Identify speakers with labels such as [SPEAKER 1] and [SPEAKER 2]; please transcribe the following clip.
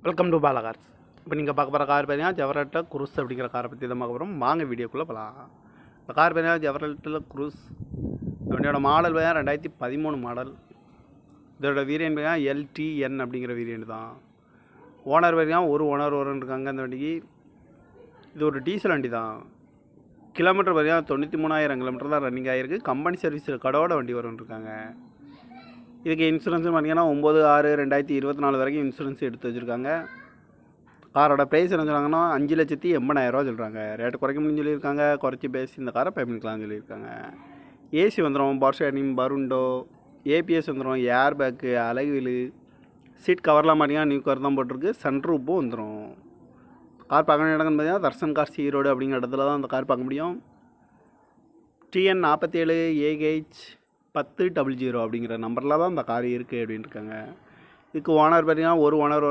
[SPEAKER 1] Welcome to Bala cars. இப்போ நீங்கள் பார்க்க போகிற கார் பார்த்தீங்கன்னா ஜெவரட்டா குரூஸ் அப்படிங்கிற காரை பற்றி தான் பார்க்க போகிறோம். வாங்க வீடியோக்குள்ளே போகலாம். இந்த கார் பார்த்தீங்கன்னா ஜெவரட்டில் குரூஸ். வண்டியோட மாடல் பார்த்தீங்கன்னா 2013 மாடல். இதோட வேரியன்ட் பார்த்தீங்கன்னா LTN அப்படிங்கிற வேரியன்ட் தான். ஓனர் பார்த்தீங்கன்னா ஒரு ஓனர் இருக்காங்க அந்த வண்டிக்கு. இது ஒரு டீசல் வண்டி தான். கிலோமீட்டர் பார்த்தீங்கன்னா 93,000 கிலோமீட்டர் தான் ரன்னிங் ஆகிருக்கு. கம்பெனி சர்வீஸில் கடவோட வண்டி இருக்காங்க. இதுக்கு இன்சூரன்ஸ் பார்த்தீங்கன்னா 9/6/2024 வரைக்கும் இன்சூரன்ஸ் எடுத்து வச்சுருக்காங்க. காரோட ப்ரைஸ் என்ன சொல்கிறாங்கன்னா 5,80,000 சொல்கிறாங்க. ரேட்டு குறைக்க முடியும்னு சொல்லியிருக்காங்க. குறைச்சி பேசி இந்த காரை பேமெண்ட்க்கலாம்னு சொல்லியிருக்காங்க. ஏசி வந்துடும், பவர் ஸ்டேரிங், பருண்டோ, ஏபிஎஸ் வந்துடும், ஏர் பேக்கு, அலகுவிலு, சீட் கவர்லாம் பார்த்தீங்கன்னா நியூ கவர் தான் போட்டிருக்கு. சன்ரூப்பும் வந்துடும். கார் பார்க்கணும் இடம்னு பார்த்தீங்கன்னா தர்சன் கார்ஸ் ஈரோடு அப்படிங்கிற இடத்துல தான் அந்த கார் பார்க்க முடியும். TN 47 AH 1000 அப்படிங்கிற நம்பரில் தான் இந்த கார் இருக்குது அப்படின்னு இருக்காங்க. இதுக்கு ஓனர் பார்த்தீங்கன்னா ஒரு ஓனர்